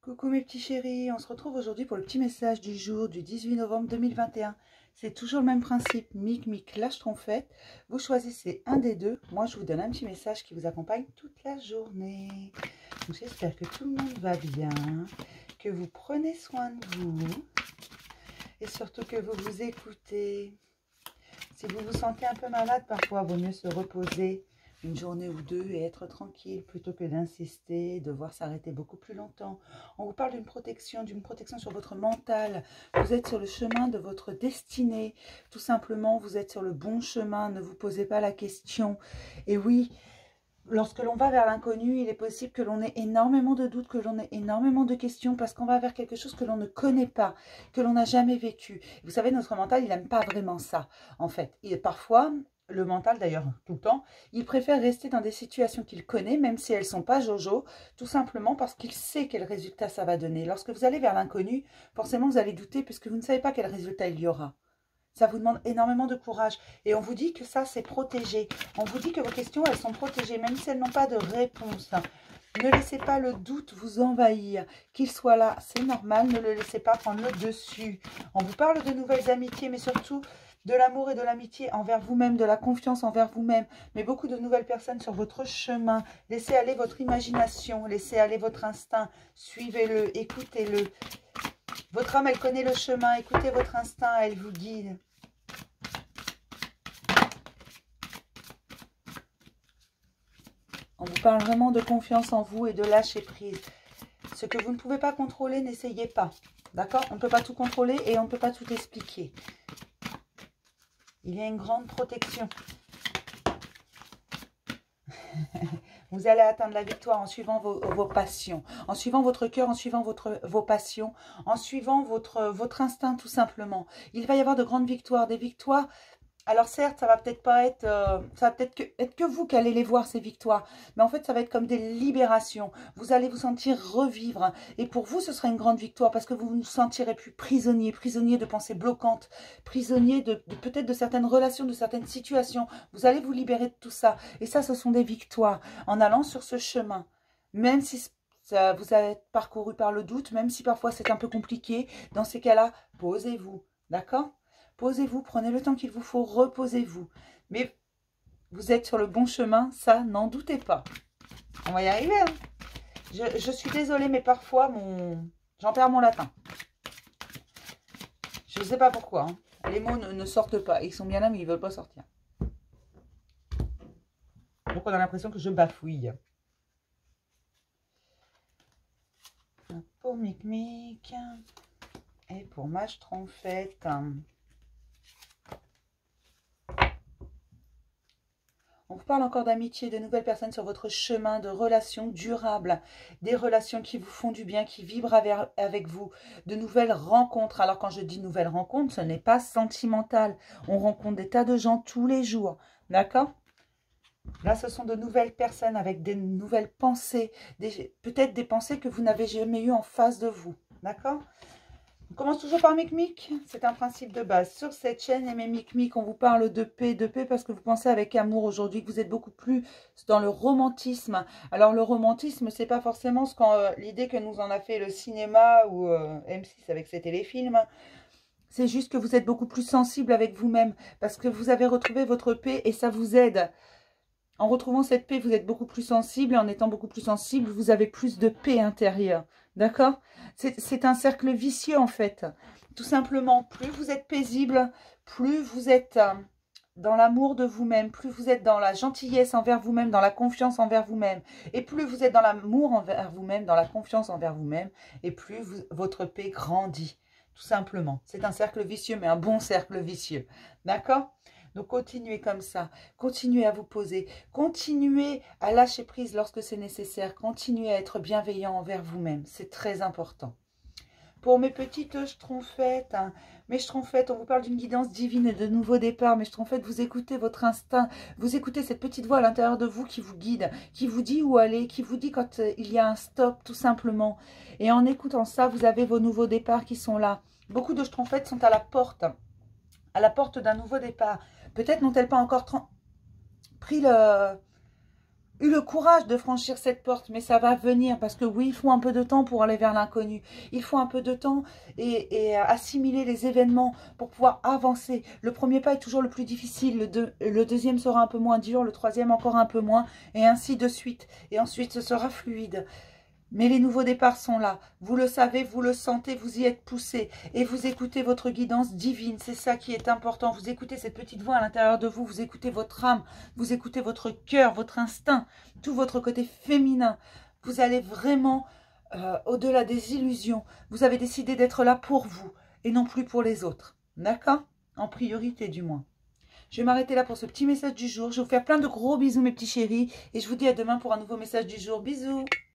Coucou mes petits chéris, on se retrouve aujourd'hui pour le petit message du jour du 18 novembre 2021. C'est toujours le même principe, mic, la schtroumpfette. Vous choisissez un des deux. Moi, je vous donne un petit message qui vous accompagne toute la journée. J'espère que tout le monde va bien, que vous prenez soin de vous et surtout que vous vous écoutez. Si vous vous sentez un peu malade, parfois, il vaut mieux se reposer une journée ou deux et être tranquille plutôt que d'insister, devoir s'arrêter beaucoup plus longtemps. On vous parle d'une protection sur votre mental. Vous êtes sur le chemin de votre destinée. Tout simplement, vous êtes sur le bon chemin. Ne vous posez pas la question. Et oui, lorsque l'on va vers l'inconnu, il est possible que l'on ait énormément de doutes, que l'on ait énormément de questions, parce qu'on va vers quelque chose que l'on ne connaît pas, que l'on n'a jamais vécu. Vous savez, notre mental, il n'aime pas vraiment ça, en fait. Et parfois, le mental, d'ailleurs, tout le temps, il préfère rester dans des situations qu'il connaît, même si elles ne sont pas jojo, tout simplement parce qu'il sait quel résultat ça va donner. Lorsque vous allez vers l'inconnu, forcément, vous allez douter, puisque vous ne savez pas quel résultat il y aura. Ça vous demande énormément de courage. Et on vous dit que ça, c'est protégé. On vous dit que vos questions, elles sont protégées, même si elles n'ont pas de réponse. Ne laissez pas le doute vous envahir. Qu'il soit là, c'est normal. Ne le laissez pas prendre le dessus. On vous parle de nouvelles amitiés, mais surtout de l'amour et de l'amitié envers vous-même, de la confiance envers vous-même. Mais beaucoup de nouvelles personnes sur votre chemin. Laissez aller votre imagination. Laissez aller votre instinct. Suivez-le, écoutez-le. Votre âme, elle connaît le chemin. Écoutez votre instinct, elle vous guide. On vous parle vraiment de confiance en vous et de lâcher prise. Ce que vous ne pouvez pas contrôler, n'essayez pas. D'accord? On ne peut pas tout contrôler et on ne peut pas tout expliquer. Il y a une grande protection. Vous allez atteindre la victoire en suivant vos passions, en suivant votre cœur, en suivant vos passions, en suivant votre instinct tout simplement. Il va y avoir de grandes victoires, des victoires. Alors certes, ça va peut-être pas être, ça va peut-être être que vous qui allez les voir ces victoires, mais en fait ça va être comme des libérations. Vous allez vous sentir revivre, et pour vous ce sera une grande victoire parce que vous ne vous sentirez plus prisonnier, prisonnier de pensées bloquantes, prisonnier de peut-être de certaines relations, de certaines situations. Vous allez vous libérer de tout ça, et ça ce sont des victoires en allant sur ce chemin, même si ça, vous avez parcouru par le doute, même si parfois c'est un peu compliqué. Dans ces cas-là, posez-vous, d'accord? Posez-vous, prenez le temps qu'il vous faut, reposez-vous. Mais vous êtes sur le bon chemin, ça, n'en doutez pas. On va y arriver. Hein. Je suis désolée, mais parfois, j'en perds mon latin. Je ne sais pas pourquoi. Hein. Les mots ne sortent pas. Ils sont bien là, mais ils ne veulent pas sortir. Donc, on a l'impression que je bafouille. Pour Mic et pour ma schtroumpfette. On vous parle encore d'amitié, de nouvelles personnes sur votre chemin, de relations durables, des relations qui vous font du bien, qui vibrent avec vous, de nouvelles rencontres. Alors quand je dis nouvelles rencontres, ce n'est pas sentimental. On rencontre des tas de gens tous les jours, d'accord? Là, ce sont de nouvelles personnes avec des nouvelles pensées, peut-être des pensées que vous n'avez jamais eues en face de vous, d'accord? On commence toujours par Mic. C'est un principe de base. Sur cette chaîne, Aimez Mic, on vous parle de paix parce que vous pensez avec amour aujourd'hui, que vous êtes beaucoup plus dans le romantisme. Alors, le romantisme, c'est pas forcément l'idée que nous en a fait le cinéma ou M6 avec ses téléfilms. C'est juste que vous êtes beaucoup plus sensible avec vous-même parce que vous avez retrouvé votre paix et ça vous aide. En retrouvant cette paix, vous êtes beaucoup plus sensible. Et en étant beaucoup plus sensible, vous avez plus de paix intérieure. D'accord? C'est un cercle vicieux, en fait. Tout simplement, plus vous êtes paisible, plus vous êtes dans l'amour de vous-même, plus vous êtes dans la gentillesse envers vous-même, dans la confiance envers vous-même. Et plus vous êtes dans l'amour envers vous-même, dans la confiance envers vous-même, et plus votre paix grandit. Tout simplement. C'est un cercle vicieux, mais un bon cercle vicieux. D'accord? Donc, continuez comme ça. Continuez à vous poser. Continuez à lâcher prise lorsque c'est nécessaire. Continuez à être bienveillant envers vous-même. C'est très important. Pour mes petites schtroumpfettes, hein, mes schtroumpfettes, on vous parle d'une guidance divine et de nouveaux départs. Mes schtroumpfettes, vous écoutez votre instinct. Vous écoutez cette petite voix à l'intérieur de vous qui vous guide, qui vous dit où aller, qui vous dit quand il y a un stop, tout simplement. Et en écoutant ça, vous avez vos nouveaux départs qui sont là. Beaucoup de schtroumpfettes sont à la porte d'un nouveau départ. Peut-être n'ont-elles pas encore pris eu le courage de franchir cette porte, mais ça va venir parce que oui, il faut un peu de temps pour aller vers l'inconnu. Il faut un peu de temps et assimiler les événements pour pouvoir avancer. Le premier pas est toujours le plus difficile, le deuxième sera un peu moins dur, le troisième encore un peu moins, et ainsi de suite. Et ensuite, ce sera fluide. Mais les nouveaux départs sont là. Vous le savez, vous le sentez, vous y êtes poussé. Et vous écoutez votre guidance divine. C'est ça qui est important. Vous écoutez cette petite voix à l'intérieur de vous. Vous écoutez votre âme. Vous écoutez votre cœur, votre instinct. Tout votre côté féminin. Vous allez vraiment au-delà des illusions. Vous avez décidé d'être là pour vous. Et non plus pour les autres. D'accord? En priorité du moins. Je vais m'arrêter là pour ce petit message du jour. Je vais vous faire plein de gros bisous mes petits chéris. Et je vous dis à demain pour un nouveau message du jour. Bisous!